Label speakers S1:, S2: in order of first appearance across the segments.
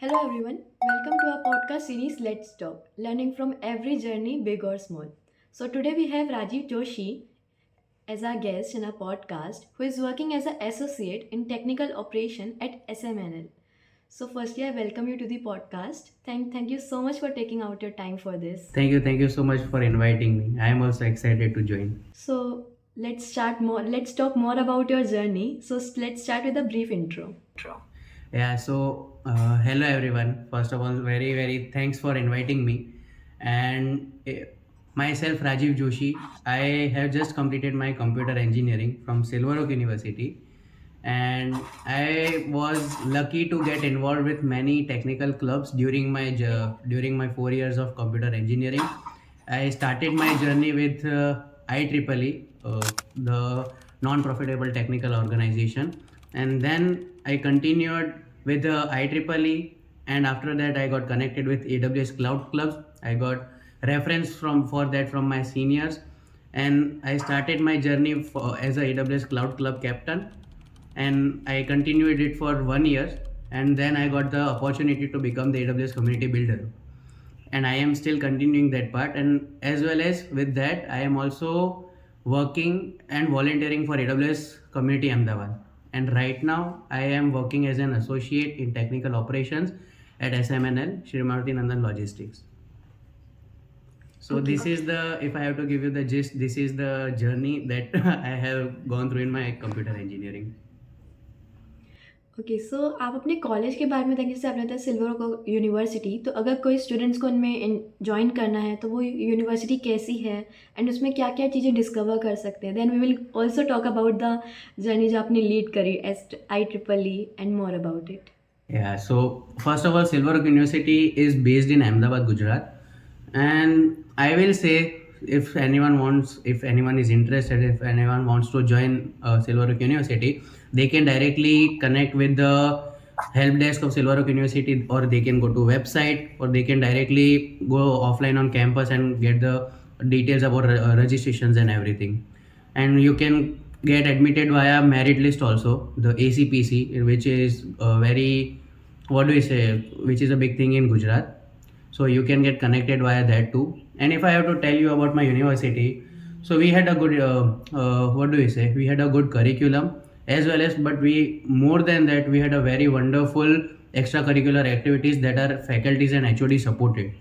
S1: Hello everyone, welcome to our podcast series Let's Talk, learning from every journey, big or small. So today we have Rajiv Joshi as our guest in our podcast, who is working as an associate in technical operation at SMNL. So firstly, I welcome you to the podcast. Thank you so much for taking out your time for this.
S2: Thank you so much for inviting me. I am also excited to join.
S1: So let's talk more about your journey. So let's start with a brief intro.
S2: Hello everyone. First of all, very thanks for inviting me. And myself, Rajiv Joshi, I have just completed my computer engineering from Silver Oak University, and I was lucky to get involved with many technical clubs during my 4 years of computer engineering. I started my journey with IEEE, the non-profitable technical organization, and then I continued with IEEE, and after that I got connected with AWS Cloud Clubs. I got reference for that from my seniors, and I started my journey as a AWS Cloud Club captain, and I continued it for 1 year, and then I got the opportunity to become the AWS community builder, and I am still continuing that part. And as well as with that, I am also working and volunteering for AWS Community Ahmedabad. And right now, I am working as an associate in technical operations at SMNL, Shri Maruti Nandan Logistics. So
S1: Okay.
S2: this is the, if I have to give you the gist, this is the journey that I have gone through in my computer engineering.
S1: Okay so आप अपने college के बारे में बताएंगे, जैसे आपने बताया silver university, तो अगर कोई स्टूडेंट्स को उनमें ज्वाइन करना है तो वो यूनिवर्सिटी कैसी है एंड उसमें क्या क्या चीज़ें डिस्कवर कर सकते हैं. Then we will also talk about the journey जो आपने लीड करी as IEEE and more about it.
S2: Yeah, so first of all, Silver Oak University is based in Ahmedabad, Gujarat, and I will say, if anyone is interested, if anyone wants to join Silver Oak University, they can directly connect with the help desk of Silver Oak University, or they can go to website, or they can directly go offline on campus and get the details about registrations and everything. And you can get admitted via merit list also, the ACPC, which is very, what do we say, which is a big thing in Gujarat. So you can get connected via that too. And if I have to tell you about my university, so we had a good what do we say, we had a good curriculum, as well as, but we, more than that, we had a very wonderful extracurricular activities that our faculties and HOD supported.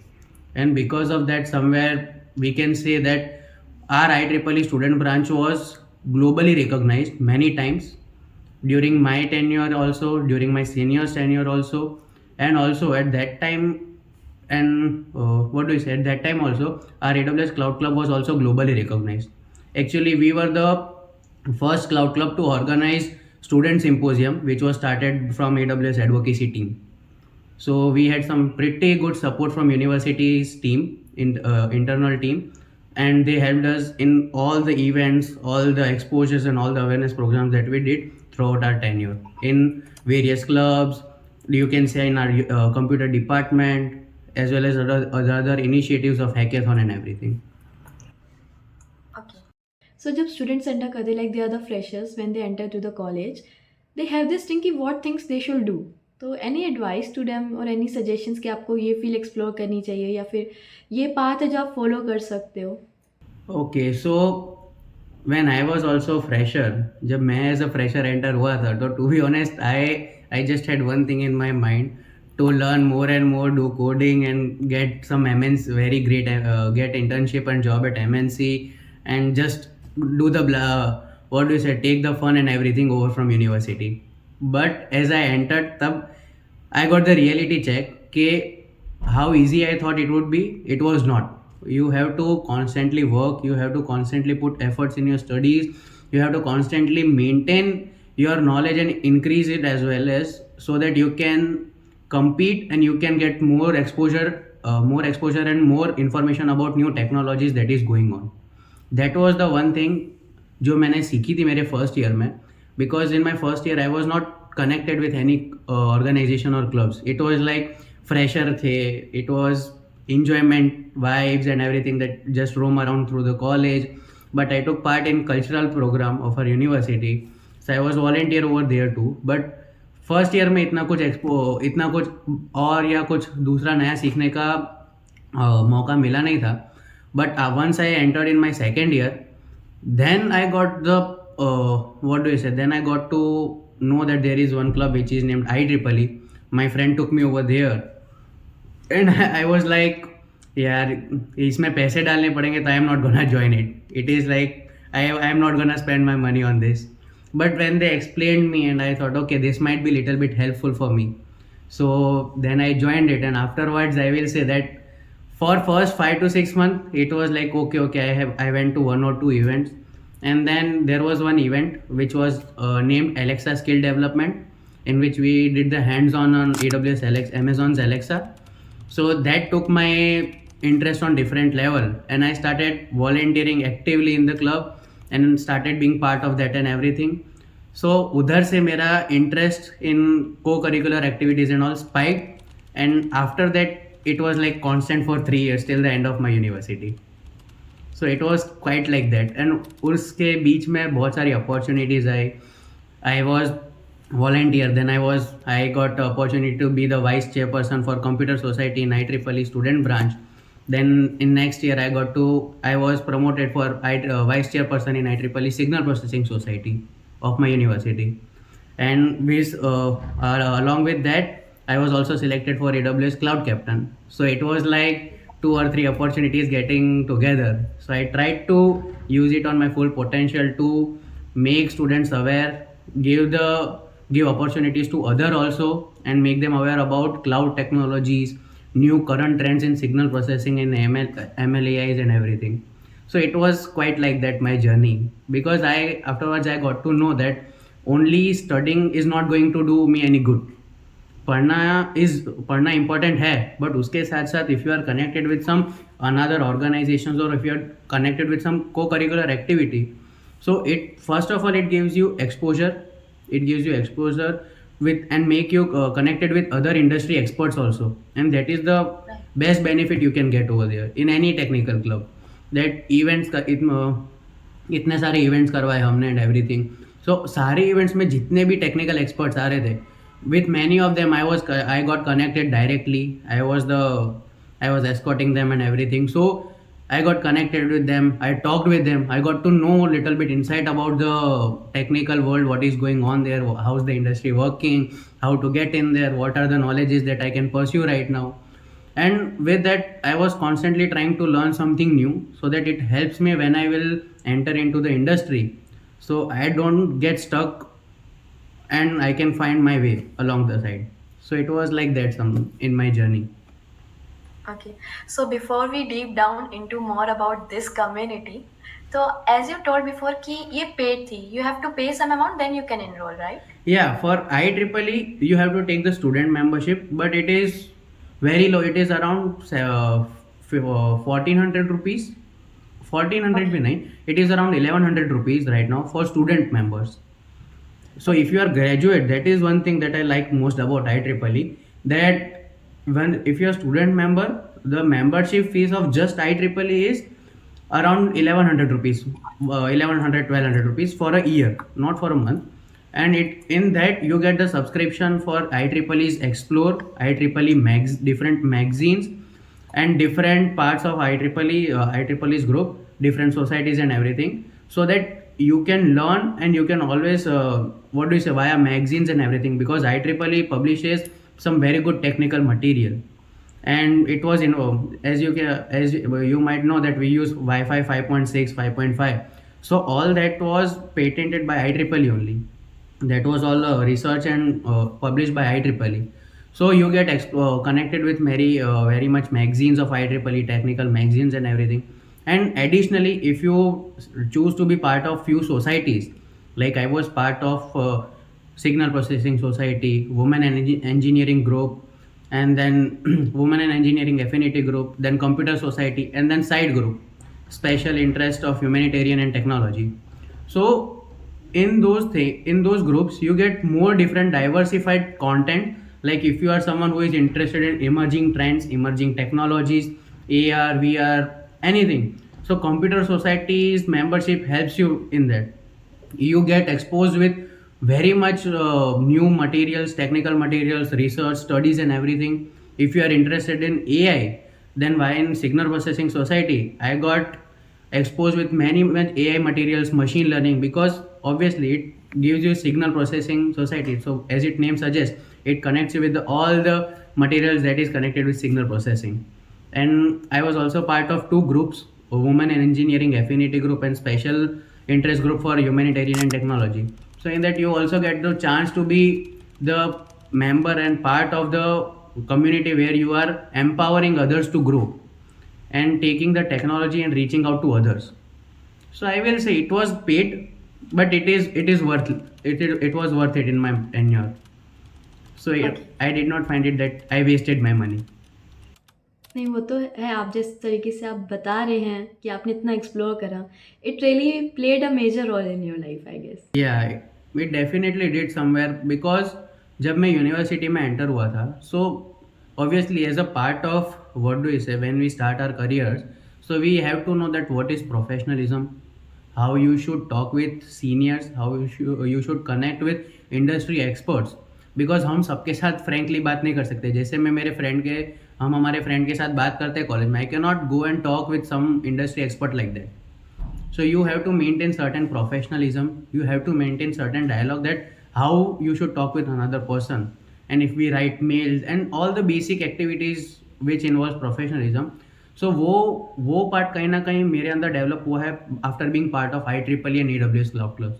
S2: And because of that, somewhere we can say that our IEEE student branch was globally recognized many times during my tenure, also during my seniors tenure also, and also at that time. And what do we say, at that time also, our AWS Cloud Club was also globally recognized. Actually, we were the first cloud club to organize student symposium, which was started from AWS advocacy team. So we had some pretty good support from university's team, in internal team, and they helped us in all the events, all the exposures, and all the awareness programs that we did throughout our tenure in various clubs. You can say in our computer department, as well as other initiatives of hackathon and everything.
S1: So जब students enter करते like they are the freshers when they enter to the college, they have this thing कि what things they should do. तो any advice to them और any suggestions कि आपको ये field explore करनी चाहिए या फिर ये पाथ है जो आप फॉलो कर सकते हो.
S2: Okay, so when I was also fresher, जब मैं as a fresher enter हुआ था, तो to be honest, I just had one thing in my mind, to learn more and more, do coding and get some MNC, very great, get internship and job at MNC, and just do the what do you say, take the fun and everything over from university. But as I entered, tab I got the reality check कि how easy I thought it would be, it was not. You have to constantly work, you have to constantly put efforts in your studies, you have to constantly maintain your knowledge and increase it as well, as so that you can compete and you can get more exposure and more information about new technologies that is going on. That was the one thing जो मैंने सीखी थी मेरे first year में, because in my first year I was not connected with any organization or clubs. It was like fresher थे, it was enjoyment vibes and everything, that just roam around through the college. But I took part in cultural program of our university, so I was volunteer over there too. But first year में इतना कुछ और या कुछ दूसरा नया सीखने का मौका मिला नहीं था. But once I entered in my second year, then I got the what do you say? Then I got to know that there is one club which is named IEEE. My friend took me over there, and I was like, यार इसमें पैसे डालने पड़ेंगे तो I am not gonna join it. It is like I am not gonna spend my money on this. But when they explained me, and I thought, okay, this might be little bit helpful for me. So then I joined it, and afterwards I will say that for first 5 to 6 months it was like okay, I went to one or two events, and then there was one event which was named Alexa Skill Development, in which we did the hands-on on AWS Amazon's Alexa. So that took my interest on different level, and I started volunteering actively in the club and started being part of that and everything. So उधर से मेरा interest in co-curricular activities and all spiked, and after that it was like constant for 3 years till the end of my university. So it was quite like that, and उसके बीच में बहुत सारी opportunities I. I was volunteer, then I got opportunity to be the vice chairperson for Computer Society in IEEE student branch. Then in next year I was promoted for vice chairperson in IEEE Signal Processing Society of my university. And along with that, I was also selected for AWS Cloud Captain. So it was like 2 or 3 opportunities getting together. So I tried to use it on my full potential to make students aware, give opportunities to other also, and make them aware about cloud technologies, new current trends in signal processing and MLAIs and everything. So it was quite like that my journey, because afterwards I got to know that only studying is not going to do me any good. पढ़ना important है, but उसके साथ साथ if you are connected with some another organizations, or if you are connected with some co-curricular activity, so it first of all it gives you exposure. It gives you exposure with, and make you connected with other industry experts also, and that is the best benefit you can get over there in any technical club. That events का इतने सारे events करवाए हमने and everything. So सारे events में जितने भी technical experts आ रहे थे, with many of them I got connected directly. I was escorting them and everything. So I got connected with them. I talked with them. I got to know a little bit insight about the technical world, what is going on there, how's the industry working, how to get in there, what are the knowledges that I can pursue right now. And with that, I was constantly trying to learn something new, so that it helps me when I will enter into the industry. So I don't get stuck, and I can find my way along the side. So it was like that in my journey.
S1: Okay, so before we deep down into more about this community, so as you told before कि ये paid थी, you have to pay some amount, then you can enroll, right?
S2: Yeah, for IEEE you have to take the student membership, but it is very low. It is around 1400 rupees. 1400 भी नहीं, it is around 1100 rupees right now for student members. So if you are graduate, that is one thing that I like most about IEEE, that if you are student member, the membership fees of just IEEE is around 1100 rupees, 1200 rupees for a year, not for a month. And in that you get the subscription for IEEE's Explore, IEEE different magazines, and different parts of IEEE's group, different societies and everything, so that you can learn, and you can always via magazines and everything, because IEEE publishes some very good technical material. And it was as you might know that we use Wi-Fi 5.6, 5.5. So all that was patented by IEEE only. That was all research and published by IEEE. So you get connected with very much magazines of IEEE, technical magazines and everything. And additionally, if you choose to be part of few societies, like I was part of Signal Processing Society, Women and Engineering Group, and then Women and Engineering Affinity Group, then Computer Society, and then Side Group, Special Interest of Humanitarian and Technology. So in those groups, you get more different diversified content. Like if you are someone who is interested in emerging trends, emerging technologies, AR, VR, anything. So Computer Society's membership helps you in that. You get exposed with very much new materials, technical materials, research, studies, and everything. If you are interested in AI, then why in Signal Processing Society, I got exposed with many AI materials, machine learning, because obviously it gives you Signal Processing Society. So as its name suggests, it connects you with all the materials that is connected with signal processing. And I was also part of two groups, a women and engineering affinity group and special interest group for humanitarian and technology. So in that you also get the chance to be the member and part of the community where you are empowering others to grow and taking the technology and reaching out to others. So I will say it was paid, but it is worth it was worth it in my tenure. So yeah,
S1: Okay.
S2: I did not find it that I wasted my money.
S1: नहीं, वो तो है, आप जिस तरीके से आप बता रहे हैं कि आपने इतना एक्सप्लोर करा, it really played a major role in your life, I guess.
S2: Yeah, we definitely did somewhere because जब मैं यूनिवर्सिटी में एंटर हुआ था, so obviously as a part of what do you say, when we start our careers, so we have to know that what is professionalism, how you should talk with seniors, how you should connect with industry experts, because हम सबके साथ frankly बात नहीं कर सकते। जैसे मैं मेरे फ्रेंड के हम हमारे फ्रेंड के साथ बात करते हैं कॉलेज में, I can not go and talk with some industry expert like that. So you have to maintain certain professionalism, you have to maintain certain dialogue, that how you should talk with another person, and if we write mails and all the basic activities which involves professionalism. So वो part कहीं ना कहीं मेरे अंदर develop हुआ है after being part of IEEE and AWS Cloud Clubs.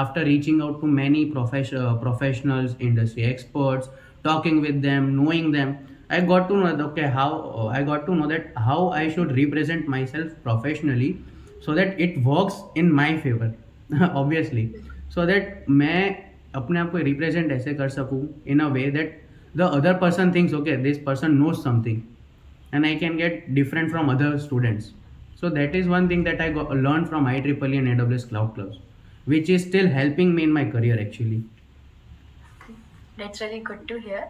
S2: After reaching out to many professionals, industry experts, talking with them, knowing them, I got to know that, okay, how I got to know that how I should represent myself professionally, so that it works in my favor. Obviously, so that मैं अपने आप को represent ऐसे कर सकूँ in a way that the other person thinks, okay, this person knows something, and I can get different from other students. So that is one thing that I learned from IEEE and AWS Cloud Clubs, which is still helping me in my career actually.
S3: That's really good to hear.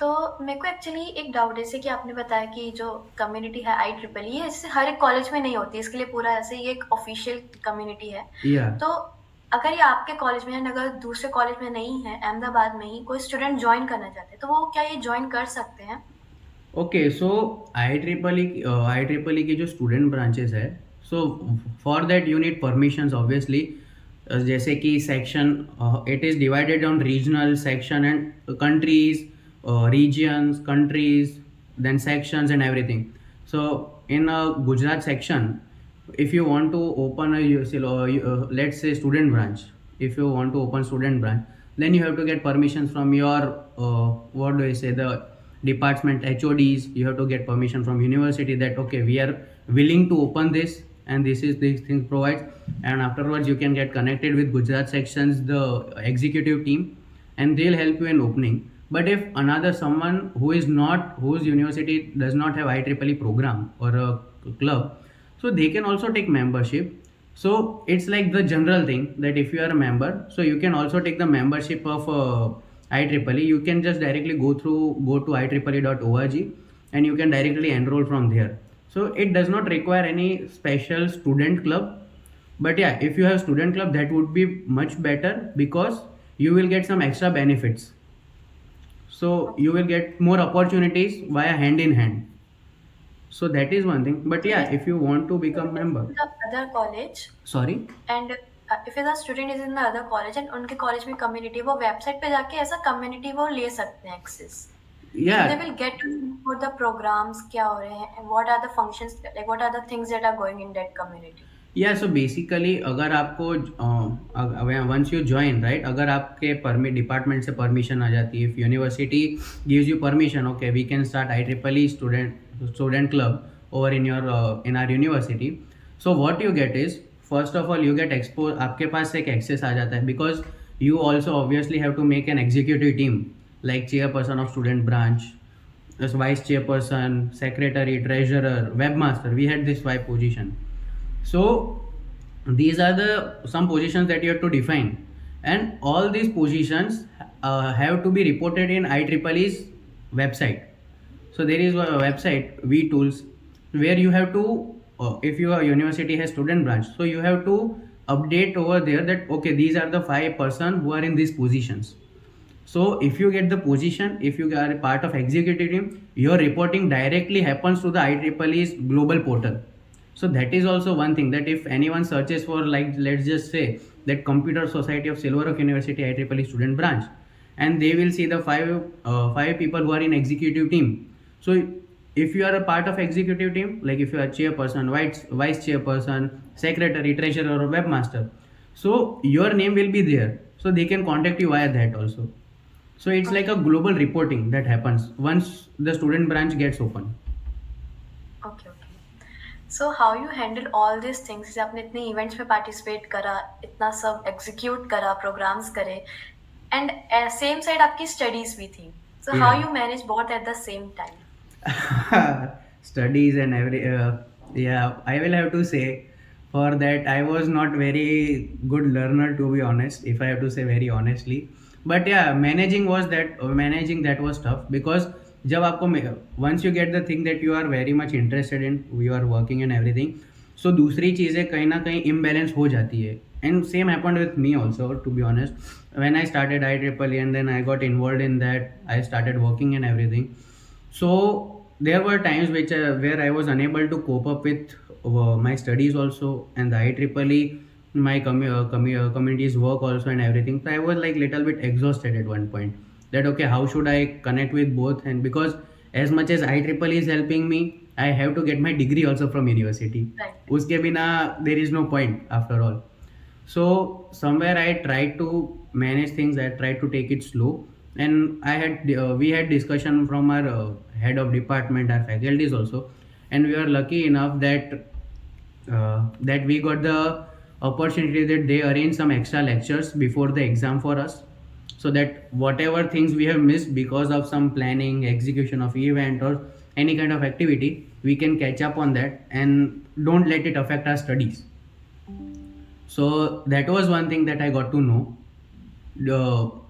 S3: तो मेरे को actually एक doubt है, जैसे कि आपने बताया कि जो कम्युनिटी है IEEE है, इससे हर एक कॉलेज में नहीं होती, इसके लिए पूरा ऐसे ही एक ऑफिशियल कम्युनिटी है।
S2: Yeah.
S3: तो अगर ये आपके कॉलेज में है, अगर दूसरे कॉलेज में नहीं है, अहमदाबाद में ही कोई स्टूडेंट ज्वाइन करना चाहते हैं, तो वो क्या ये ज्वाइन कर सकते हैं?
S2: ओके, सो IEEE की जो स्टूडेंट ब्रांचेस है, so for that you need permissions obviously. जैसे कि section it is divided on regional section and countries, regions, countries, then sections and everything. So in a Gujarat section, if you want to open let's say student branch, if you want to open student branch, then you have to get permissions from your what do I say, the department HODs. You have to get permission from university that, okay, we are willing to open this, and this is these things provides. And afterwards you can get connected with Gujarat sections, the executive team, and they'll help you in opening. But if another someone who is not, whose university does not have IEEE program or a club, so they can also take membership. So it's like the general thing that if you are a member, so you can also take the membership of IEEE. You can just directly go to IEEE.org, and you can directly enroll from there. So it does not require any special student club. But yeah, if you have student club, that would be much better, because you will get some extra benefits. So you will get more opportunities via hand in hand. So that is one thing. But yeah, if you want to become member,
S3: The other college
S2: sorry.
S3: and if the student is in the other college and उनके college में community, वो website पे जाके ऐसा community वो ले सकते हैं access. So they
S2: Yeah.
S3: will get to know what the programs क्या हो रहे हैं, and what are the functions, like what are the things that are going in that community.
S2: या सो बेसिकली अगर आपको वंस यू ज्वाइन राइट, अगर आपके department से परमिशन आ जाती है, if university gives you permission, okay, we can start IEEE student club over in our university. So what you get is, first of all you get expose, आपके पास एक access आ जाता है, because you also obviously have to make an executive team, like chairperson of student branch, vice chairperson, secretary, treasurer, web master. We had this 5 position. So these are the some positions that you have to define, and all these positions have to be reported in IEEE's website. So there is a website, vTools, where you have to if your university has student branch, so you have to update over there that okay, these are the 5 person who are in these positions. So if you get the position, if you are a part of executive team, your reporting directly happens to the IEEE's global portal. So that is also one thing, that if anyone searches for, like, let's just say that Computer Society of Silver Oak University IEEE student branch, and they will see the five people who are in executive team. So if you are a part of executive team, like if you are chairperson, vice chairperson, secretary, treasurer, or webmaster, so your name will be there. So they can contact you via that also. So it's like a global reporting that happens once the student branch gets open.
S3: Okay okay so how you handle all this things, जैसे आपने इतने events में participate करा, इतना सब execute करा, programmes करे, and same side आपकी स्टडीज भी थी, so how
S2: Yeah.
S3: You manage both at the same time?
S2: Studies and yeah, I will have to say, for that I was not very good learner, to be honest, if I have to say very honestly. But yeah, managing that was tough, because जब आपको once you get the thing that you are very much interested in, you are working and everything, so दूसरी चीज़ें कहीं ना कहीं imbalance हो जाती है. And same happened with me also, to be honest. When I started IEEE and then I got involved in that, I started working and everything. So there were times where I was unable to cope up with my studies also, and the IEEE, my community's work also and everything. So I was like little bit exhausted at one point, that okay, how should I connect with both? And because as much as IEEE is helping me, I have to get my degree also from university.
S3: Right.
S2: Uske bina there is no point after all. So somewhere I tried to manage things, I tried to take it slow, and we had discussion from our head of department, our faculties also, and we are lucky enough that we got the opportunity that they arrange some extra lectures before the exam for us, so that whatever things we have missed because of some planning, execution of event, or any kind of activity, we can catch up on that and don't let it affect our studies. So that was one thing that I got to know,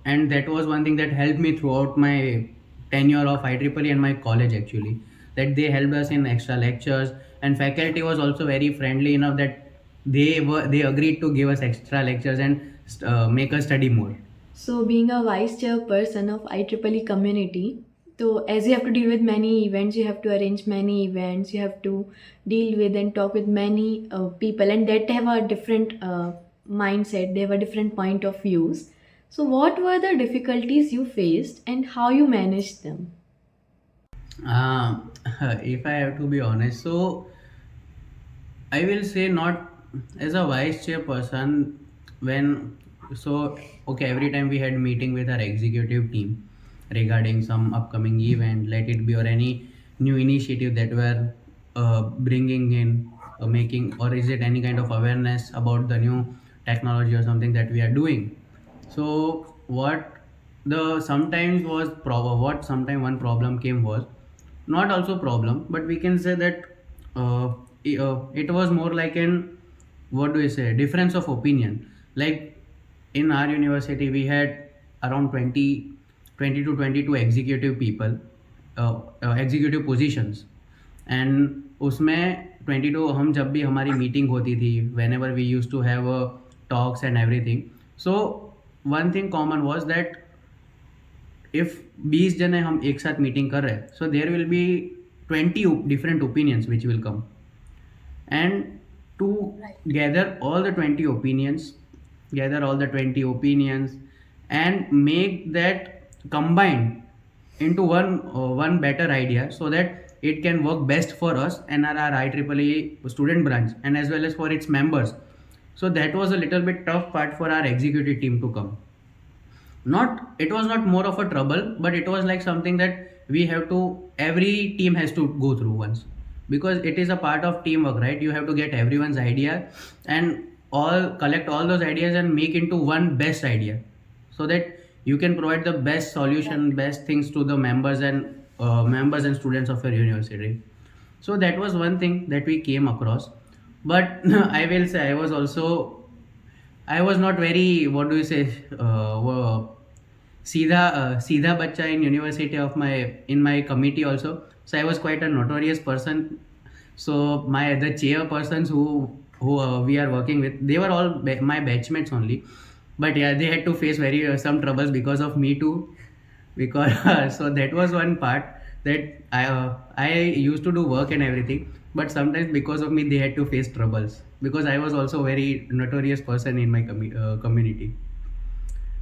S2: and that was one thing that helped me throughout my tenure of IEEE and my college actually. That they helped us in extra lectures, and faculty was also very friendly enough that they agreed to give us extra lectures and make us study more.
S1: So, being a vice chairperson of IEEE community, so as you have to deal with many events, you have to arrange many events, you have to deal with and talk with many people, and that have a different mindset, they have a different point of views. So, what were the difficulties you faced and how you managed them?
S2: Um, if I have to be honest, so I will say not as a vice chairperson. When so okay, every time we had meeting with our executive team regarding some upcoming event, let it be, or any new initiative that we're bringing in, making, or is it any kind of awareness about the new technology or something that we are doing. So the sometimes was what sometimes one problem came was not also problem, but we can say that it was more like an, what do we say, difference of opinion. Like in our university we had around 20 to 22 executive people, executive positions, and उसमें 22, हम जब भी हमारी meeting होती थी, whenever we used to have talks and everything, so one thing common was that if 20 जने हम एक साथ मीटिंग कर रहे हैं, so there will be 20 different opinions which will come, and to gather all the 20 opinions and make that combined into one better idea, so that it can work best for us and our IEEE student branch, and as well as for its members. So that was a little bit tough part for our executive team to come. It was not more of a trouble, but it was like something that every team has to go through once, because it is a part of teamwork, right? You have to get everyone's idea and collect all those ideas and make into one best idea, so that you can provide the best solution, best things to the members and students of your university. So that was one thing that we came across. But I will say I was not very, what do you say, सीधा बच्चा in university in my committee also. So I was quite a notorious person. So the chairpersons who who we are working with, they were all my batchmates only. But yeah, they had to face very some troubles because of me too, because so that was one part that I used to do work and everything, but sometimes because of me they had to face troubles, because I was also a very notorious person in my community.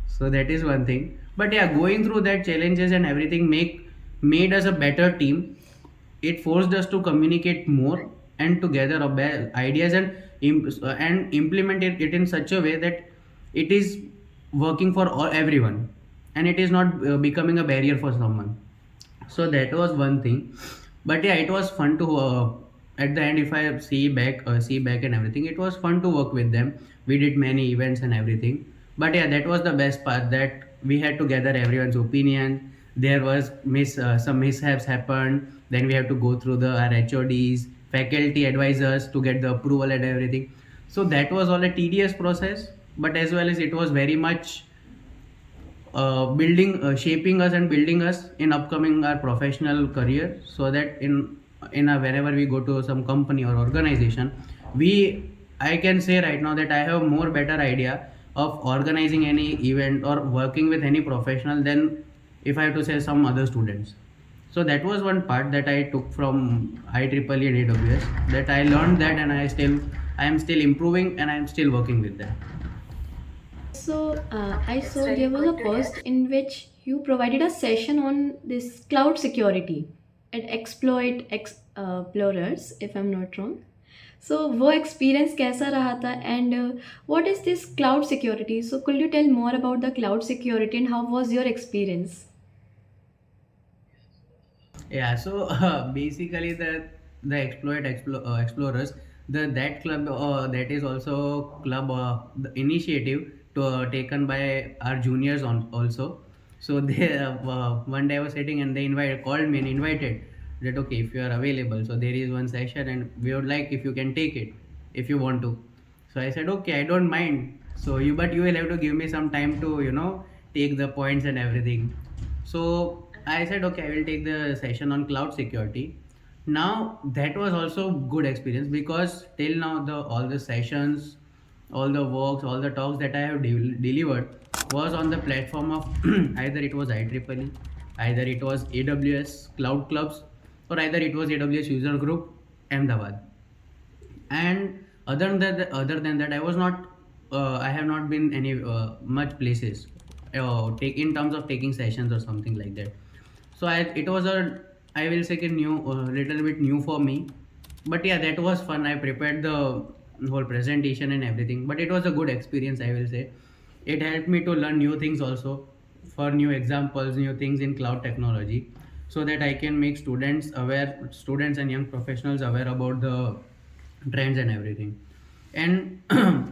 S2: So that is one thing. But yeah, going through that challenges and everything made us a better team. It forced us to communicate more and together ideas and and implement it in such a way that it is working for everyone, and it is not becoming a barrier for someone. So that was one thing. But yeah, it was fun to at the end, if I see back and everything, it was fun to work with them. We did many events and everything. But yeah, that was the best part, that we had to gather everyone's opinion. There was some mishaps happened, then we have to go through the our HODs, faculty advisors, to get the approval and everything. So that was all a tedious process, but as well as it was very much shaping us and building us in upcoming our professional career, so that whenever we go to some company or organization, we I can say right now that I have more better idea of organizing any event or working with any professional than if I have to say some other students. So that was one part that I took from IEEE and AWS, that I learned that, and I am still improving and I am still working with that.
S1: So I
S3: It's
S1: saw
S3: really
S1: there was a
S3: good to hear.
S1: post in which you provided a session on this cloud security at Explorers, if I'm not wrong. So वो experience कैसा रहा था, and what is this cloud security? So could you tell more about the cloud security and how was your experience?
S2: Yeah, so basically the explorers, the that club that is also club the initiative taken by our juniors on also. So they one day I was sitting and they called me and invited that, okay, if you are available, so there is one session and we would like if you can take it, if you want to. So I said, okay, I don't mind. So you will have to give me some time to take the points and everything. So I said, okay, I will take the session on cloud security. Now that was also good experience, because till now the all the sessions, all the works, all the talks that I have delivered was on the platform of either it was IEEE, either it was AWS Cloud Clubs, or either it was AWS User Group Ahmedabad. And other than that, I have not been any much places take in terms of taking sessions or something like that. So it was a, I will say, a little bit new for me. But yeah, that was fun. I prepared the whole presentation and everything, but it was a good experience, I will say. It helped me to learn new things also, for new examples, new things in cloud technology, so that I can make students and young professionals aware about the trends and everything. And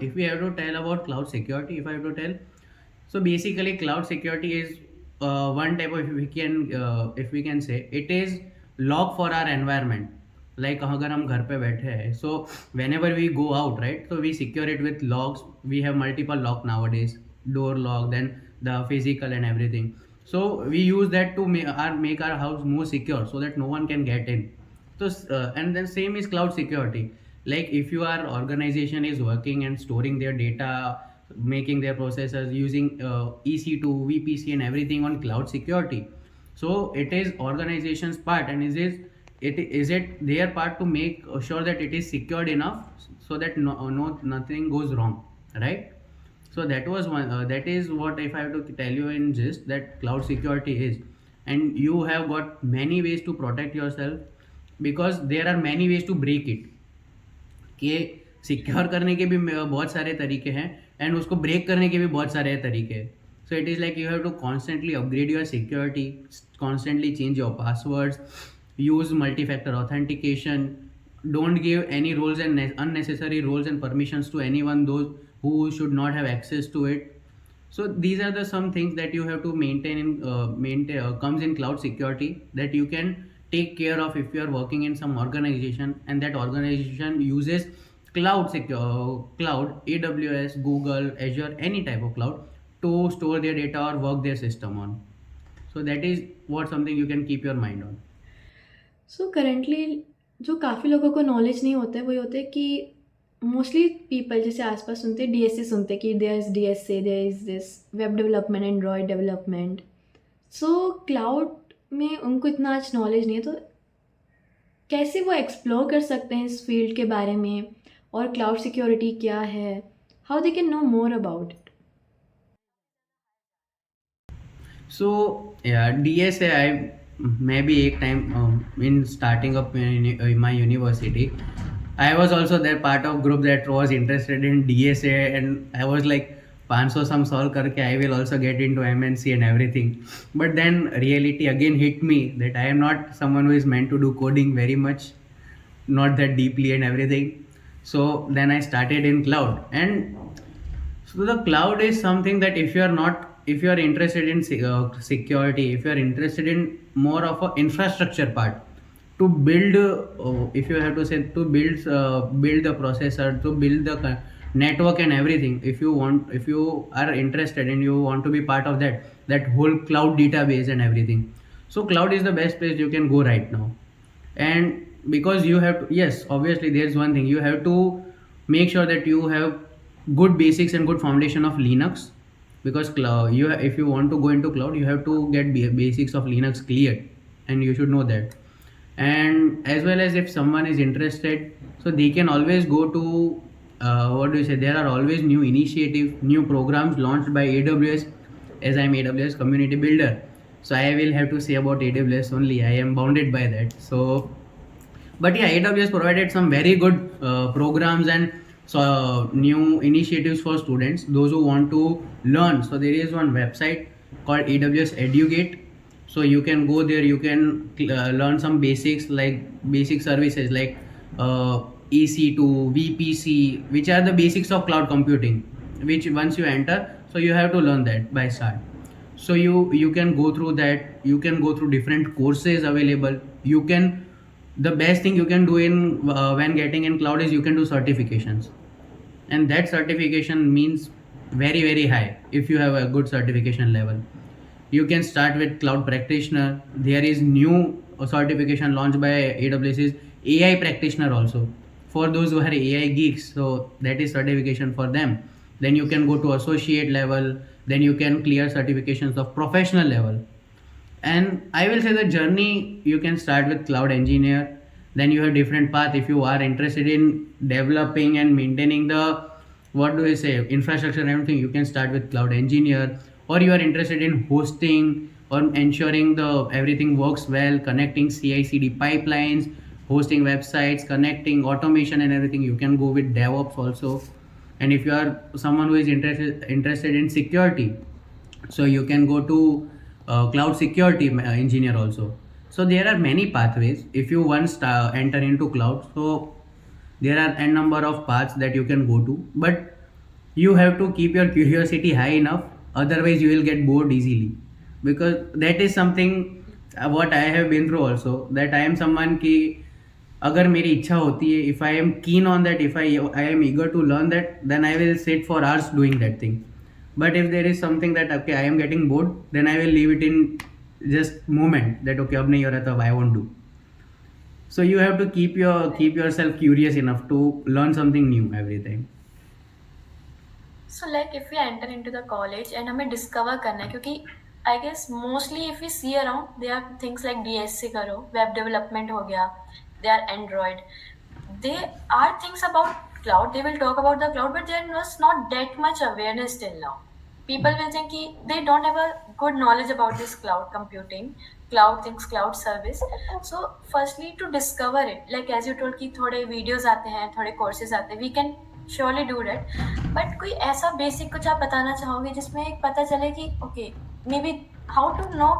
S2: if we have to tell about cloud security, if I have to tell, so basically cloud security is one type of, if we can say, it is log for our environment. Like अगर हम घर पे बैठे हैं, so whenever we go out, right, so we secure it with logs. We have multiple lock nowadays, door lock, then the physical and everything. So we use that to make our house more secure, so that no one can get in. So and then same is cloud security. Like if your organization is working and storing their data, making their processors using EC2, VPC and everything on cloud security. So it is organization's part, and is it their part to make sure that it is secured enough, so that nothing goes wrong, right? So that was one. That is what, if I have to tell you in gist, that cloud security is, and you have got many ways to protect yourself, because there are many ways to break it. कि secure करने के भी बहुत सारे तरीके हैं, and उसको break करने के भी बहुत सारे तरीके हैं. So it is like you have to constantly upgrade your security, constantly change your passwords, use multi-factor authentication, don't give any roles and unnecessary roles and permissions to anyone, those who should not have access to it. So these are the some things that you have to maintain comes in cloud security, that you can take care of if you are working in some organization, and that organization uses cloud, AWS, Google, Azure, any type of cloud, to store their data or work their system on. So that is what something you can keep your mind on.
S1: So currently जो काफ़ी लोगों को knowledge नहीं होता है, वो ये होता है कि मोस्टली पीपल जैसे आसपास सुनते हैं डीएसए सुनते हैं कि there is DSA, there is this web development, android development. So cloud में उनको इतना आज नॉलेज नहीं है, तो कैसे वो एक्सप्लोर कर सकते हैं इस फील्ड के बारे में, और क्लाउड सिक्योरिटी क्या है, how they can know more about it?
S2: So yeah, DSA, I maybe एक time in starting up in my university, I was also that part of group that was interested in DSA, and I was like 500 some solve करके I will also get into MNC and everything. But then reality again hit me that I am not someone who is meant to do coding very much, not that deeply and everything. So then I started in cloud, and so the cloud is something that if you are interested in security, if you are interested in more of a infrastructure part, to build, if you have to say to build the processor, to build the network and everything. If you are interested and you want to be part of that whole cloud database and everything, so cloud is the best place you can go right now. And because you have to, yes, obviously there's one thing, you have to make sure that you have good basics and good foundation of Linux, because cloud, if you want to go into cloud, you have to get basics of Linux cleared, and you should know that. And as well as if someone is interested, so they can always go to what do you say, there are always new initiative, new programs launched by AWS, as I'm AWS community builder, so I will have to say about AWS only, I am bounded by that. So but yeah, AWS provided some very good programs and so new initiatives for students, those who want to learn. So there is one website called AWS Educate, so you can go there, you can learn some basics, like basic services like EC2, VPC, which are the basics of cloud computing, which once you enter, so you have to learn that by start. So you can go through that, you can go through different courses available, you can, the best thing you can do in when getting in cloud is you can do certifications, and that certification means very high. If you have a good certification level, you can start with cloud practitioner. There is new certification launched by AWS is AI practitioner also, for those who are AI geeks, so that is certification for them. Then you can go to associate level, then you can clear certifications of professional level. And I will say the journey, you can start with cloud engineer, then you have different path. If you are interested in developing and maintaining the, what do I say, infrastructure and everything, you can start with cloud engineer. Or you are interested in hosting or ensuring the everything works well, connecting CI/CD pipelines, hosting websites, connecting automation and everything, you can go with DevOps also. And if you are someone who is interested in security, so you can go to cloud security engineer also. So there are many pathways if you once enter into cloud. So there are n number of paths that you can go to, but you have to keep your curiosity high enough, otherwise you will get bored easily, because that is something what I have been through also, that I am someone ki अगर मेरी इच्छा होती है, if I am keen on that, if I am eager to learn that, then I will sit for hours doing that thing. But if there is something that okay, I am getting bored, then I will leave it in just moment that okay, अब नहीं हो रहा तो I won't do. So you have to keep yourself curious enough to learn something new every time.
S3: So like if we enter into the college and हमें discover करना है, क्योंकि I guess mostly if we see around there are things like DSC करो, web development हो गया, they are Android, they are things about cloud, they will talk about the cloud, but there was not that much awareness till now. People will think कि they don't have a good knowledge about this cloud computing, cloud things, cloud service. So firstly to discover it, like as you told कि थोड़े videos आते हैं, थोड़े courses आते हैं, we can surely do that. But कोई ऐसा basic कुछ आप बताना चाहोगे जिसमें एक पता चले कि okay, maybe how to know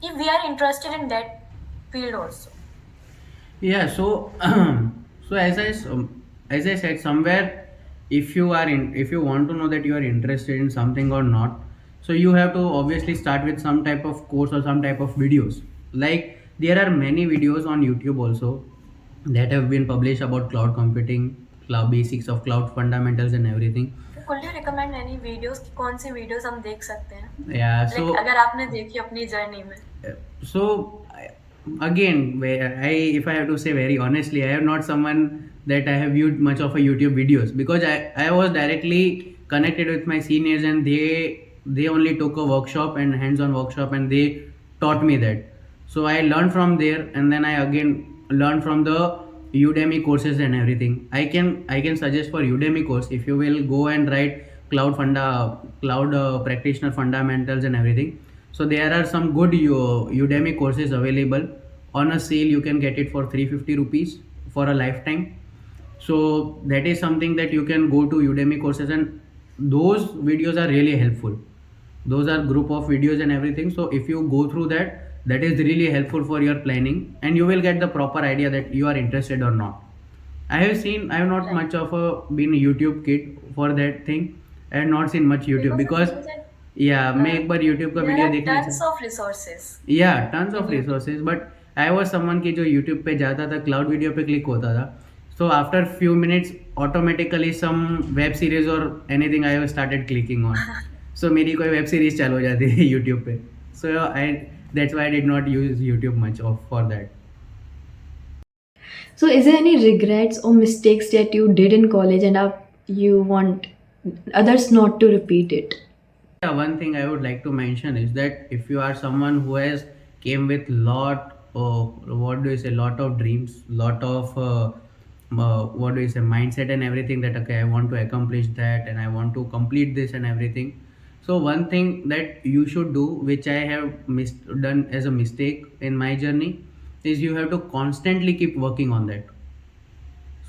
S3: if we are interested in that field also.
S2: Yeah, so so as I said somewhere, if you want to know that you are interested in something or not, so you have to obviously start with some type of course or some type of videos. Like there are many videos on YouTube also that have been published about cloud computing, cloud basics of cloud fundamentals and everything.
S3: Could you recommend any videos कि कौन सी videos हम देख सकते हैं?
S2: Yeah,
S3: Like
S2: so
S3: अगर आपने देखी अपनी journey में.
S2: so again, where if I have to say very honestly, I am not someone that I have viewed much of a YouTube videos, because I was directly connected with my seniors, and they only took a workshop and hands-on workshop, and they taught me that. So I learned from there, and then I again learned from the Udemy courses and everything. I can suggest for Udemy course, if you will go and write cloud practitioner fundamentals and everything. So there are some good Udemy courses available on a sale. You can get it for 350 rupees for a lifetime. So that is something that you can go to Udemy courses, and those videos are really helpful. Those are group of videos and everything. So if you go through that, that is really helpful for your planning, and you will get the proper idea that you are interested or not. I have not
S3: Right.
S2: much of a been a YouTube kid for that thing. I have not seen much YouTube,
S3: Because the
S2: because
S3: thing is that
S2: yeah, मैं एक बार YouTube का
S3: there
S2: video
S3: are
S2: देखना
S3: tons
S2: चाह,
S3: of resources
S2: yeah, tons
S3: in
S2: of
S3: YouTube.
S2: resources, but I was someone की जो YouTube पे जाता था, क्लाउड वीडियो पे क्लिक होता था. So after few minutes, automatically some web series or anything I have started clicking on. So मेरी कोई web series चालू हो जाती थी YouTube पे. So that's why I did not use YouTube much of for that.
S1: So, is there any regrets or mistakes that you did in college and you want others not to repeat it?
S2: Yeah, one thing I would like to mention is that if you are someone who has came with lot of, what do you say, lot of dreams, lot of what do you say, mindset and everything, that okay, I want to accomplish that and I want to complete this and everything. So one thing that you should do, which I have done as a mistake in my journey, is you have to constantly keep working on that.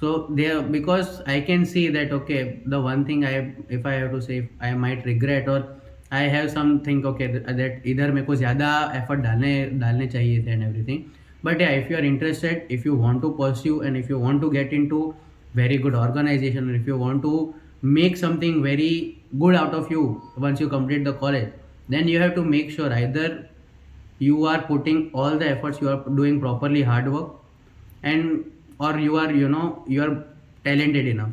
S2: So there, because I can see that okay, the one thing if I have to say, I might regret, or I have something, okay, that either मेरे को ज़्यादा effort डालने चाहिए थे and everything. But yeah, if you are interested, if you want to pursue, and if you want to get into very good organization, or if you want to make something very good out of you once you complete the college, then you have to make sure either you are putting all the efforts, you are doing properly hard work, and or you are, you are talented enough.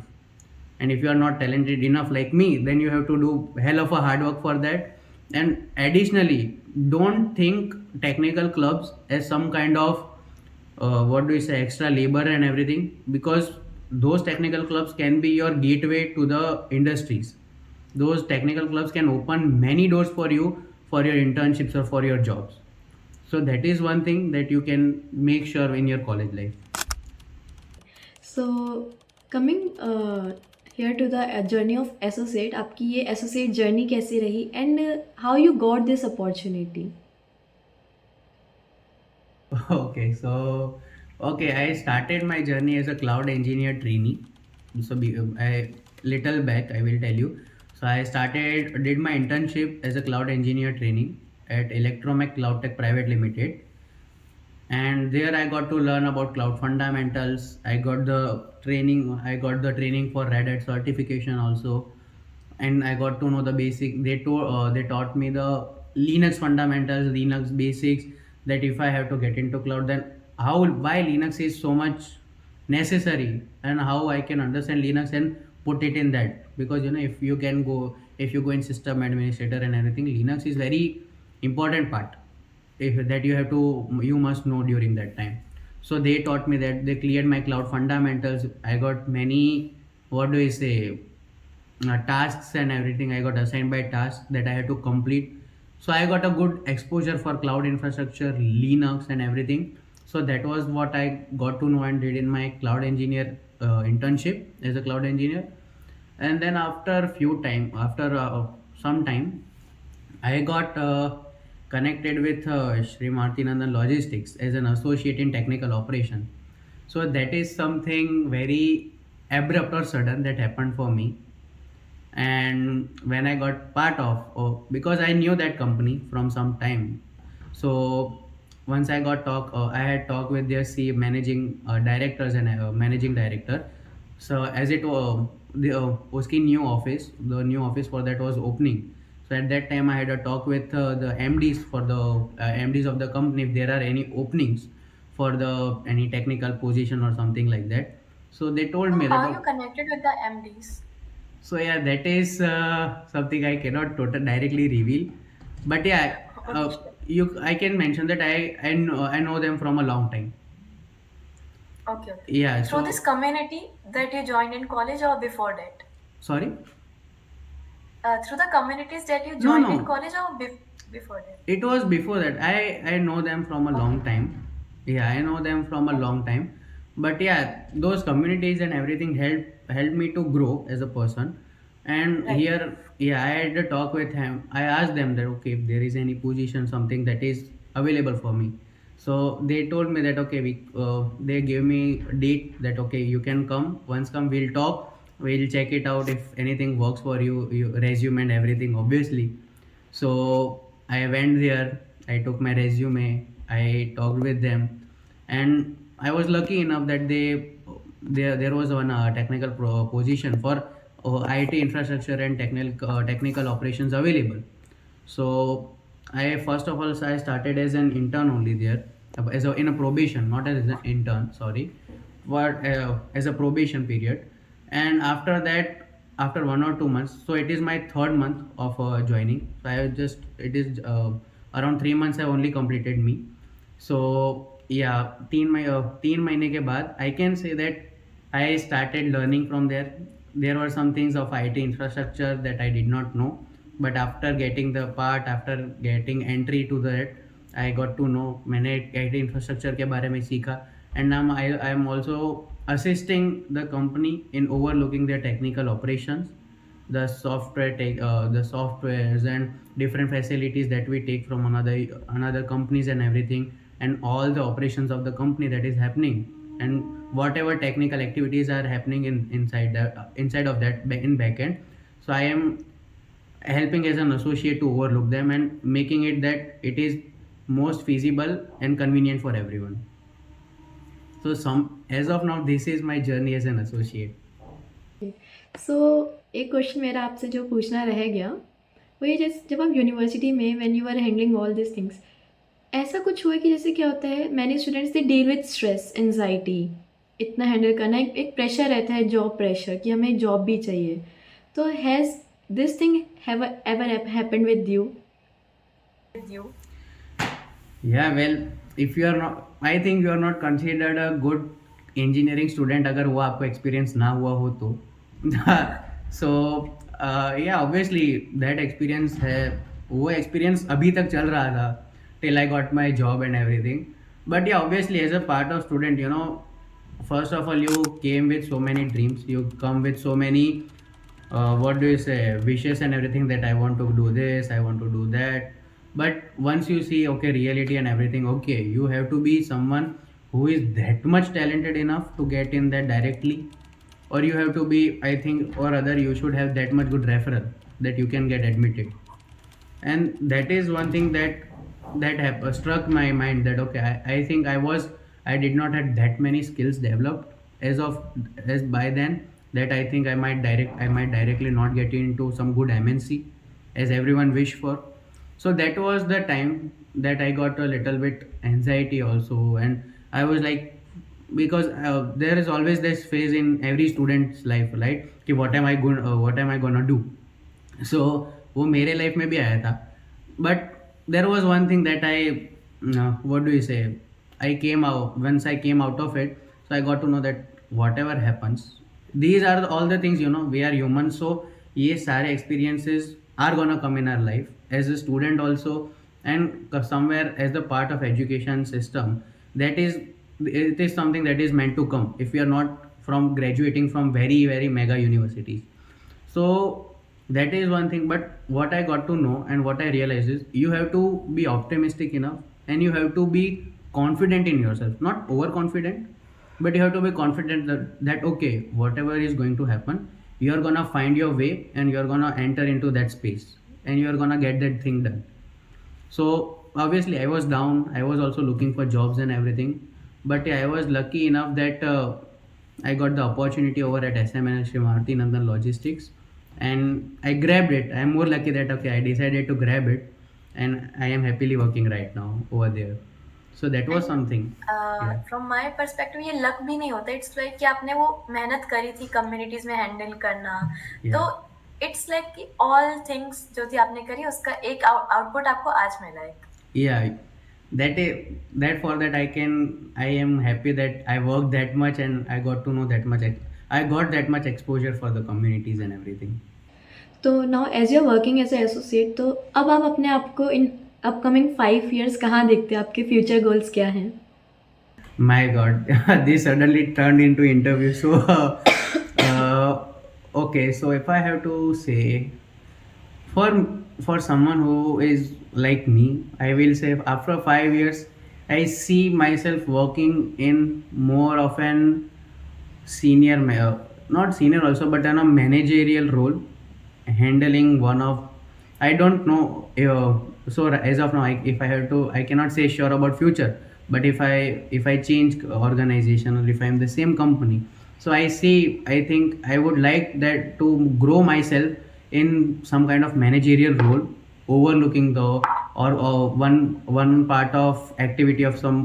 S2: And if you are not talented enough like me, then you have to do hell of a hard work for that. And additionally, don't think technical clubs as some kind of what do you say, extra labor and everything, because those technical clubs can be your gateway to the industries. Those technical clubs can open many doors for you, for your internships or for your jobs. So that is one thing that you can make sure in your college life.
S1: So, coming here to the journey of associate, आपकी ये associate journey कैसी रही and how you got this opportunity?
S2: Okay, so okay, I started my journey as a cloud engineer trainee. So I little back, I will tell you. So I did my internship as a cloud engineer training at Electromech Cloud Tech Private Limited, and there I got to learn about cloud fundamentals. I got the training for Red Hat certification also, and I got to know the basic. They taught me the Linux fundamentals, Linux basics. That if I have to get into cloud, then why Linux is so much necessary, and how I can understand Linux and put it in that. Because if you go in system administrator and everything, Linux is very important part, if that you must know during that time. So they taught me that, they cleared my cloud fundamentals. I got many, what do I say, tasks and everything. I got assigned by tasks that I had to complete. So I got a good exposure for cloud infrastructure, Linux and everything. So that was what I got to know and did in my cloud engineer internship as a cloud engineer. And then after some time, I got connected with Sri Martinandan Logistics as an associate in technical operation. So that is something very abrupt or sudden that happened for me. And when I got part of, because I knew that company from some time. So once I had talked with their managing directors and managing director. So as it the new office for that was opening. So at that time I had a talk with the MDs for the MDs of the company, if there are any openings for the any technical position or something like that. So they told
S3: So
S2: me
S3: how
S2: that,
S3: you connected with the MDs?
S2: so yeah, that is something I cannot directly reveal. But yeah,
S3: Okay.
S2: I can mention that I know them from a long time.
S3: Okay, okay.
S2: Yeah.
S3: Through this
S2: So
S3: community that you joined in college or before that?
S2: sorry.
S3: Through the communities that you
S2: No,
S3: joined in
S2: no.
S3: college or before that?
S2: It was before that. I know them from a long
S3: Okay.
S2: time. Yeah, I know them from a long
S3: Okay.
S2: time. But yeah, those communities and everything helped me to grow as a person. And
S3: Right.
S2: here, yeah, I had a talk with him. I asked them that okay, if there is any position, something that is available for me. So they told me that okay, they gave me a date that okay, you can come. Once come, we'll talk. We'll check it out if anything works for you, resume and everything, obviously. So I went there, I took my resume, I talked with them, and I was lucky enough that there was one technical position for IT infrastructure and technical operations available. So I first of all I started as an intern only there, in a probation, not as an intern, sorry, but as a probation period. And after that, after 1 or 2 months, so it is my third month of joining. So I just it is around 3 months I only completed me. So yeah, 3 महीने के बाद I can say that I started learning from there. There were some things of IT infrastructure that I did not know, but after getting the part, after getting entry to that, I got to know. मैंने IT infrastructure के बारे में सीखा, and now I am also assisting the company in overlooking their technical operations, the softwares and different facilities that we take from another companies and everything, and all the operations of the company that is happening, and whatever technical activities are happening inside of that in backend. So I am helping as an associate to overlook them and making it that it is most feasible and convenient for everyone. So some as of now, this is my journey as an associate.
S1: सो एक question मेरा आपसे जो पूछना रह गया वो ये, जैसे जब आप यूनिवर्सिटी में when you are handling all this things, ऐसा कुछ हुआ कि जैसे क्या होता है, many students they deal with stress anxiety, इतना हैंडल करना, एक प्रेशर रहता है, जॉब प्रेशर कि हमें जॉब भी चाहिए. तो has this thing ever happened with you?
S3: With you.
S2: Yeah, well, if you are not, I think you are not considered a good engineering student अगर वो आपको experience ना हुआ हो तो. So yeah, obviously that experience है, वो experience अभी तक चल रहा था till I got my job and everything. But yeah, obviously as a part of student, first of all you came with so many dreams, you come with so many what do you say, wishes and everything, that I want to do this, I want to do that. But once you see okay reality and everything, okay, you have to be someone who is that much talented enough to get in that directly, or you have to be, I think, or other you should have that much good referral that you can get admitted. And that is one thing that struck my mind, that okay, I think I did not have that many skills developed as by then, that I think I might directly not get into some good MNC as everyone wish for. So that was the time that I got a little bit anxiety also, and I was like, because there is always this phase in every student's life, right? कि what am I gonna do? सो वो मेरे life में भी आया था. But there was one thing that I what do you say, I came out once I came out of it. So I got to know that whatever happens, these are all the things, we are human. So ये सारे experiences are gonna come in our life as a student also, and somewhere as the part of education system, that is, it is something that is meant to come if you are not from graduating from very very mega universities. So that is one thing. But what I got to know and what I realized is you have to be optimistic enough, and you have to be confident in yourself, not overconfident, but you have to be confident that okay, whatever is going to happen, you are gonna find your way, and you are gonna enter into that space, and you are gonna get that thing done. So obviously I was down, I was also looking for jobs and everything. But yeah, I was lucky enough that I got the opportunity over at SMNL Sri Marti Nandan Logistics, and I grabbed it. I'm more lucky that okay, I decided to grab it, and I am happily working right now over there. So that was
S3: and
S2: something. Yeah.
S3: From my perspective ये luck भी नहीं होता. It's like कि आपने वो मेहनत करी थी कम्युनिटीज में हैंडल करना. तो
S2: Yeah.
S3: इट्स लाइक कि ऑल थिंग्स जो थी आपने करी उसका एक आउटपुट आपको आज मिला है.
S2: Yeah, that is that for that I am happy that I worked that much and I got to know that much. I got that much exposure for the communities and everything.
S1: तो now as you are working as a associate, तो अब आप अपने आप को in upcoming 5 years कहाँ देखते हैं? आपके फ्यूचर गोल्स क्या हैं?
S2: My God, this suddenly turned into interview. So, uh, okay. So if I have to say, for for someone who is like me, I will say after 5 years, I see myself working in more of an senior, not senior also, but in a managerial role, handling one of, I don't know. So as of now, if I have to, I cannot say sure about future. But if I change organization or if I'm the same company, so I think I would like that to grow myself in some kind of managerial role, overlooking the or one part of activity of some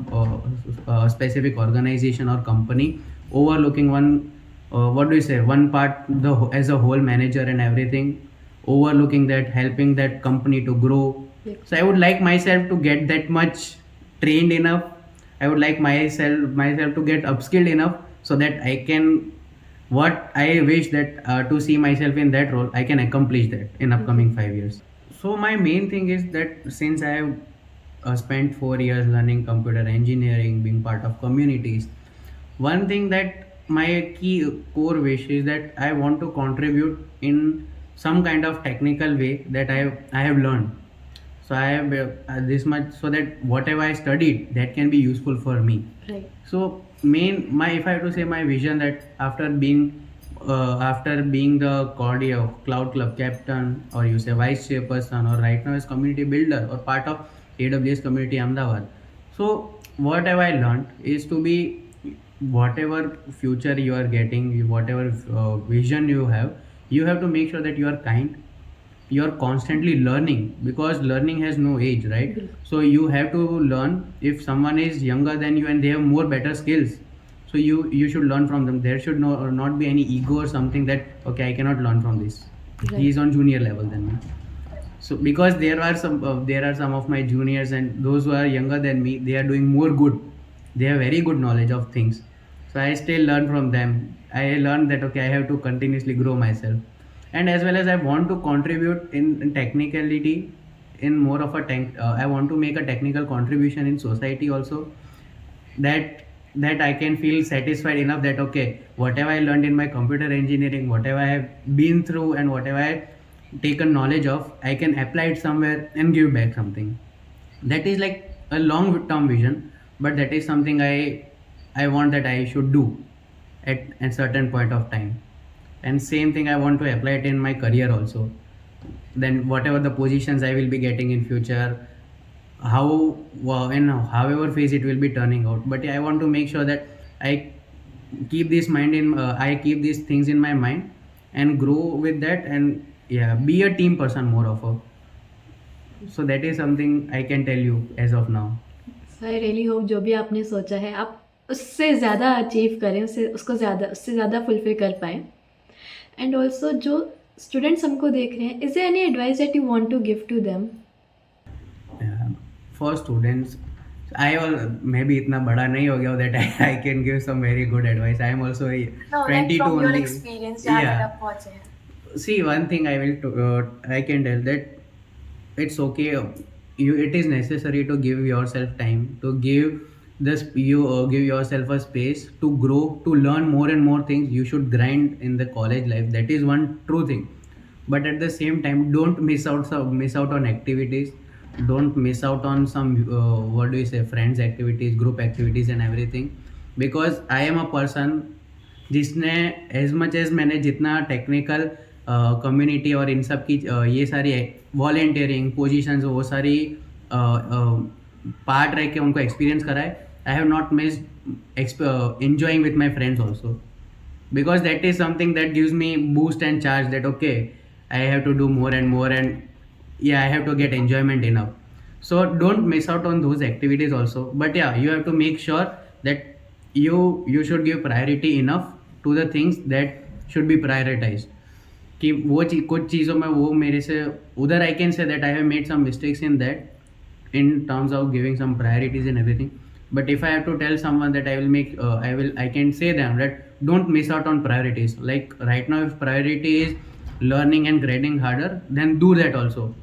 S2: specific organization or company, overlooking one what do you say one part as a whole manager and everything, overlooking that, helping that company to grow.
S1: Like,
S2: So I would like myself to get that much trained enough. I would like myself to get upskilled enough so that I can, what I wish that to see myself in that role, I can accomplish that in upcoming 5 years. So my main thing is that since I have spent 4 years learning computer engineering, being part of communities, one thing that my key core wish is that I want to contribute in some kind of technical way that I have learned. So I have this much so that whatever I studied that can be useful for me.
S1: right.
S2: So main my if I have to say my vision that after being the cordio cloud club captain, or you say vice chairperson, or right now as community builder or part of AWS community Ahmedabad. So whatever I learned is to be, whatever future you are getting, whatever vision you have to make sure that you are kind, you are constantly learning, because learning has no age, right?
S1: Bilkul.
S2: So you have to learn. If someone is younger than you and they have more better skills, so you should learn from them. There should not be any ego or something that okay, I cannot learn from this,
S1: Right.
S2: he is on junior level than me. So because there are some of my juniors and those who are younger than me, they are doing more good, they have very good knowledge of things. So I still learn from them. I learned that okay, I have to continuously grow myself, and as well as I want to contribute in technicality, in more of a I want to make a technical contribution in society also, that I can feel satisfied enough that okay, whatever I learned in my computer engineering, whatever I have been through, and whatever I have taken knowledge of, I can apply it somewhere and give back something. That is like a long term vision, but that is something I want that I should do at a certain point of time. And same thing I want to apply it in my career also. Then whatever the positions I will be getting in future, how in however phase it will be turning out, but yeah, I want to make sure that I I keep these things in my mind and grow with that, and yeah, be a team person more of a. So that is something I can tell you as of now.
S1: I really hope जो भी आपने सोचा है आप उससे ज़्यादा achieve करें, उससे ज़्यादा फुलफिल कर पाएँ. एंड ऑल्सो जो स्टूडेंट्स हमको देख रहे हैं, is there any advice that you want to give to them?
S2: For students, maybe इतना बड़ा नहीं हो गया that I can give some very good advice. I am also
S3: No, like
S2: 22
S3: from your
S2: only.
S3: experience, जहाँ तक
S2: Yeah.
S3: आप पहुँचे हैं.
S2: See, one thing I can tell that it's okay. It is necessary to give yourself time, to give yourself a space to grow, to learn more and more things. You should grind in the college life. That is one true thing. But at the same time, don't miss out on activities. Don't miss out on some what do you say, friends activities, group activities and everything. Because I am a person जिसने as much as मैंने जितना technical community और इन सब की ये सारी volunteering positions वो सारी पार्ट रह के उनको एक्सपीरियंस करा है, I have not miss enjoying with my friends also, because that is something that gives me boost and charge that okay, I have to do more and more, and yeah, I have to get enjoyment enough. So don't miss out on those activities also, but yeah, you have to make sure that you should give priority enough to the things that should be prioritized. कि कुछ चीज़ों में वो मेरे से उधर I can say that I have made some mistakes in that, in terms of giving some priorities and everything. But if I have to tell someone that I can say them that don't miss out on priorities. Like right now, if priority is learning and grading harder, then do that also.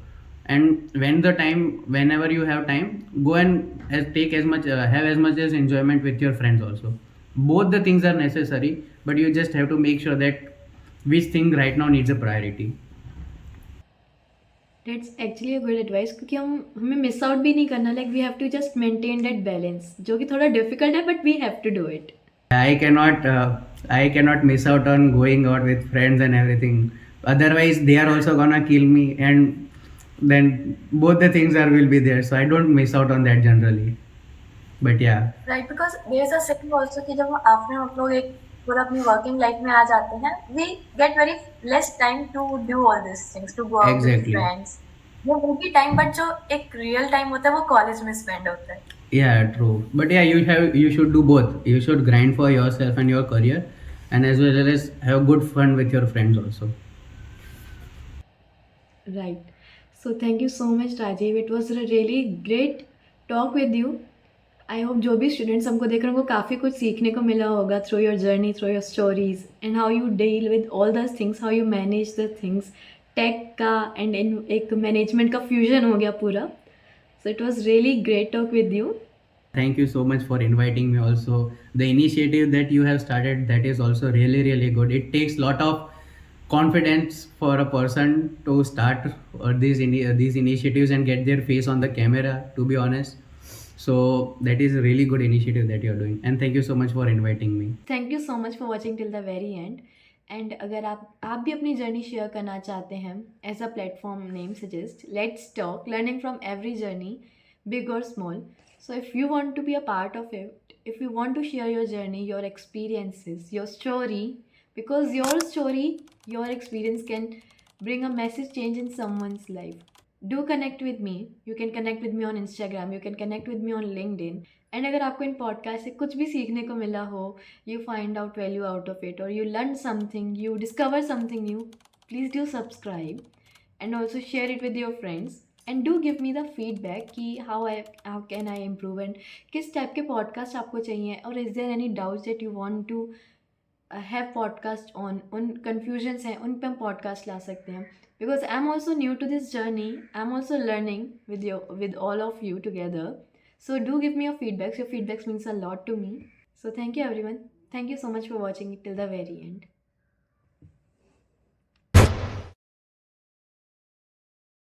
S2: And whenever you have time, go and take as much have as much as enjoyment with your friends also. Both the things are necessary, but you just have to make sure that which thing right now needs a priority.
S1: That's actually a good advice, क्योंकि हमें miss out भी नहीं करना. Like we have to just maintain that balance, जो कि थोड़ा difficult है, but we have to do it.
S2: I cannot miss out on going out with friends and everything. Otherwise, they are also gonna kill me, and then both the things are will be there. So I don't miss out on that generally. But yeah,
S3: right, because there is a second also कि जब after हम लोग एक पूरा अपनी working life में आ जाते हैं, we get very less time to do all this things, to go out with
S2: exactly.
S3: Friends. वो will be टाइम, बट जो एक रियल टाइम होता है वो कॉलेज में स्पेंड होता है.
S2: Yeah, true. But yeah, you should do both. You should grind for yourself and your career, and as well as have good fun with your friends also.
S1: Right. So thank you so much, Rajiv. It was a really great talk with you. I hope जो भी students हमको देख रहे हैं उनको काफ़ी कुछ सीखने को मिला होगा through your journey, through your stories, and how you deal with all these things, how you manage the things. Tech का एंड इन एक मैनेजमेंट का फ्यूजन हो गया पूरा. So it was really great talk with you.
S2: Thank you so much for inviting me also. The initiative that you have started, that is also really really good. It takes lot of confidence for a person to start these initiatives and get their face on the camera, to be honest. So that is a really good initiative that you are doing, and thank you so much for inviting me.
S1: Thank you so much for watching till the very end. And अगर आप भी अपनी journey share करना चाहते हैं, as a platform name suggest, let's talk, learning from every journey, big और small. So if you want to be a part of it, if you want to share your journey, your experiences, your story, because your story, your experience can bring a massive change in someone's life, do connect with me. You can connect with me on Instagram, you can connect with me on LinkedIn. And अगर आपको इन podcast से कुछ भी सीखने को मिला हो, you find out value out of it, or you learn something, you discover something new, please do subscribe and also share it with your friends. And do give me the feedback कि how can I improve, and किस type के podcast आपको चाहिए, और is there any doubts that you want to have podcast on. उन confusions हैं, उन पे हम पॉडकास्ट ला सकते हैं, because I am also new to this journey, I am also learning with all of you together. So do give me your feedbacks means a lot to me. So thank you everyone. Thank you so much for watching it till the very end.